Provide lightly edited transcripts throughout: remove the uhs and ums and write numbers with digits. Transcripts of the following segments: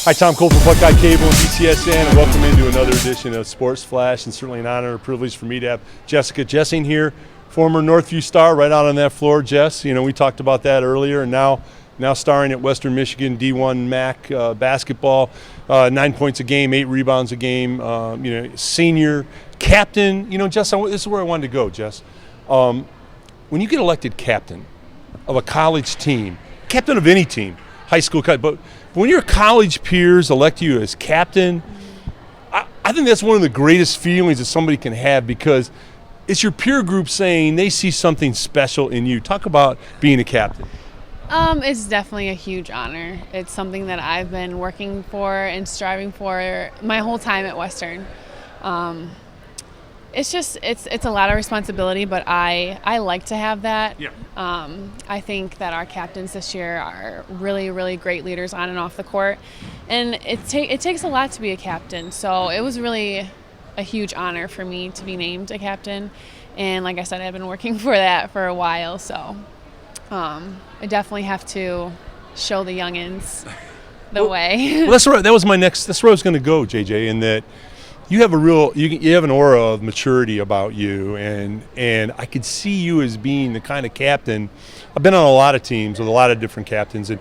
Hi, Tom Cole from Buckeye Cable and BCSN, and welcome into another edition of Sports Flash, and certainly an honor and a privilege for me to have Jessica Jessing here, former Northview star, right out on that floor. Jess, you know, we talked about that earlier, and now starring at Western Michigan D1 MAC basketball, 9 points a game, 8 rebounds a game, senior captain. You know, Jess, this is where I wanted to go, Jess. When you get elected captain of a college team, captain of any team, high school, but when your college peers elect you as captain, I think that's one of the greatest feelings that somebody can have, because it's your peer group saying they see something special in you. Talk about being a captain. It's definitely a huge honor. It's something that I've been working for and striving for my whole time at Western. It's a lot of responsibility, but I like to have that. Yeah. I think that our captains this year are really, really great leaders on and off the court, and it takes a lot to be a captain. So it was really a huge honor for me to be named a captain, and like I said, I've been working for that for a while. So I definitely have to show the youngins the way. Well, that's right. That's where I was going to go, JJ, in that you have you have an aura of maturity about you, and I could see you as being the kind of captain. I've been on a lot of teams with a lot of different captains, and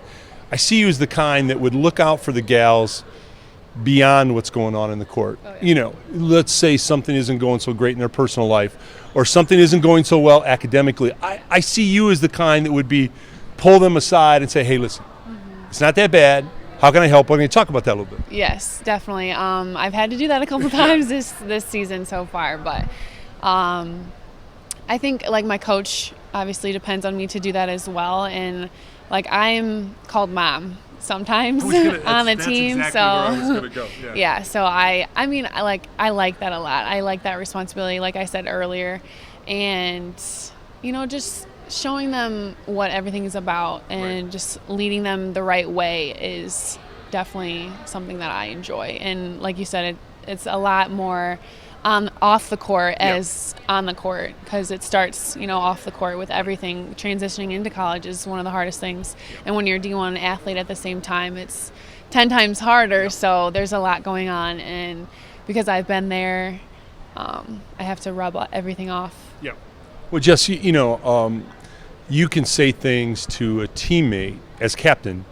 I see you as the kind that would look out for the gals beyond what's going on in the court. Oh, yeah. You know, let's say something isn't going so great in their personal life, or something isn't going so well academically. I see you as the kind that would pull them aside and say, hey, listen, it's not that bad. How can I help? I'm going to talk about that a little bit. Yes, definitely. I've had to do that a couple times this season so far, but I think like my coach obviously depends on me to do that as well, and like I'm called mom sometimes on the team. Exactly so where I was gonna go. Yeah. So I like that a lot. I like that responsibility, like I said earlier, and just showing them what everything is about, and just leading them the right way is definitely something that I enjoy. And like you said, it's a lot more off the court as on the court, because it starts off the court with everything. Transitioning into college is one of the hardest things, and when you're a D1 athlete at the same time, it's 10 times harder. So there's a lot going on, and because I've been there, I have to rub everything off. Yeah. Well, Jess, you can say things to a teammate as captain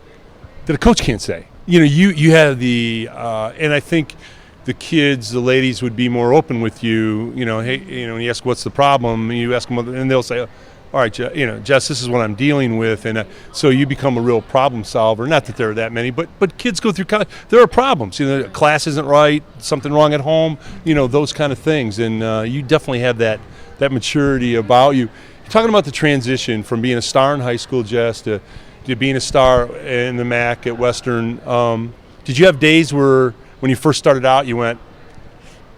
that a coach can't say. You have and I think the kids, the ladies would be more open with you. Hey, you ask what's the problem, and you ask them, and they'll say, all right, Jess, this is what I'm dealing with, and so you become a real problem solver. Not that there are that many, but kids go through college. There are problems. Class isn't right, something wrong at home. Those kind of things, and you definitely have that maturity about you. You're talking about the transition from being a star in high school, Jess, to being a star in the MAC at Western. Did you have days where, when you first started out, you went,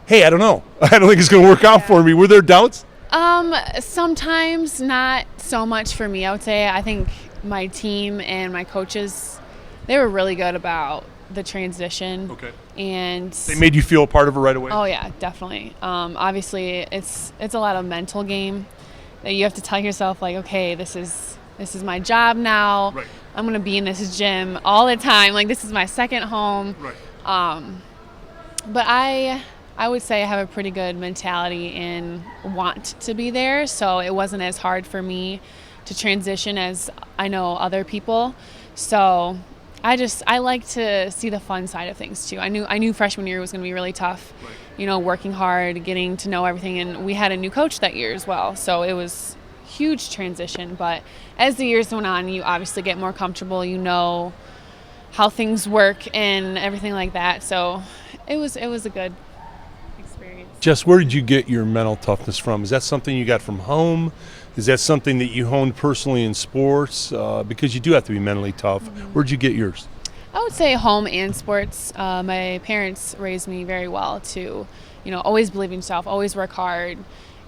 hey, I don't know. I don't think it's going to work out for me. Were there doubts? Sometimes, not so much for me, I would say. I think my team and my coaches, they were really good about the transition. Okay. And they made you feel a part of it right away? Oh, yeah, definitely. Obviously, it's a lot of mental game that you have to tell yourself, like, okay, this is my job now. Right. I'm going to be in this gym all the time. Like, this is my second home. Right. But I would say I have a pretty good mentality and want to be there, so it wasn't as hard for me to transition as I know other people. So I like to see the fun side of things too. I knew freshman year was going to be really tough. Right. Working hard, getting to know everything, and we had a new coach that year as well. So it was huge transition, but as the years went on, you obviously get more comfortable. You know how things work and everything like that. So it was a good experience. Jess, where did you get your mental toughness from? Is that something you got from home? Is that something that you honed personally in sports? Because you do have to be mentally tough. Mm-hmm. Where'd you get yours? I would say home and sports. My parents raised me very well to, always believe in yourself, always work hard,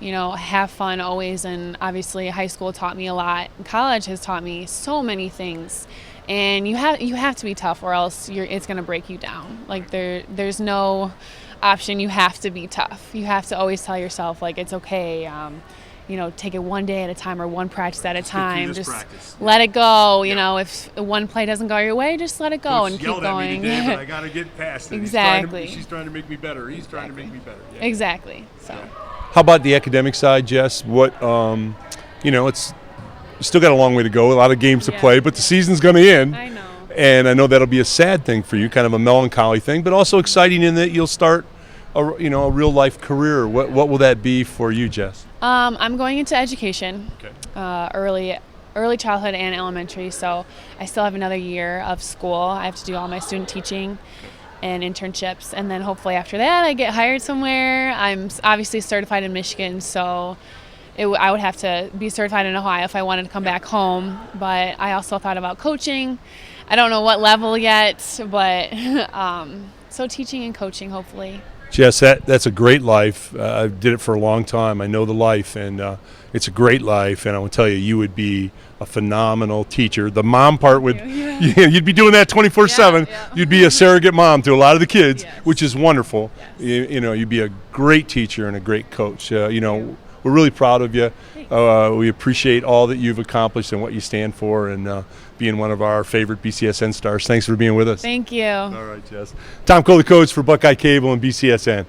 have fun always. And obviously high school taught me a lot. College has taught me so many things. And you have to be tough, or else it's going to break you down. Like there's no option. You have to be tough. You have to always tell yourself, like, it's okay. take it one day at a time or one practice at a time. this Just practice. let it go. Yeah. If one play doesn't go your way, just let it go Coach and keep yelled going. At me today, but I got to get past it. Exactly. She's trying to make me better. He's trying to make me better. Yeah. Exactly. So. How about the academic side, Jess? What, it's still got a long way to go, a lot of games to play, but the season's going to end. I know. And I know that'll be a sad thing for you, kind of a melancholy thing, but also exciting in that you'll start a real life career. What will that be for you, Jess? I'm going into education, Okay. early childhood and elementary. So I still have another year of school. I have to do all my student teaching and internships, and then hopefully after that I get hired somewhere. I'm obviously certified in Michigan, so I would have to be certified in Ohio if I wanted to come back home. But I also thought about coaching. I don't know what level yet, but so teaching and coaching, hopefully. Jess, that's a great life. I did it for a long time. I know the life, and it's a great life. And I will tell you, you would be a phenomenal teacher. The mom part would, you'd be doing that 24/7. Yeah. You'd be a surrogate mom to a lot of the kids, Yes. which is wonderful. Yes. You'd be a great teacher and a great coach. We're really proud of you. We appreciate all that you've accomplished and what you stand for, and being one of our favorite BCSN stars. Thanks for being with us. Thank you. All right, Jess. Tom Cole, the coach for Buckeye Cable and BCSN.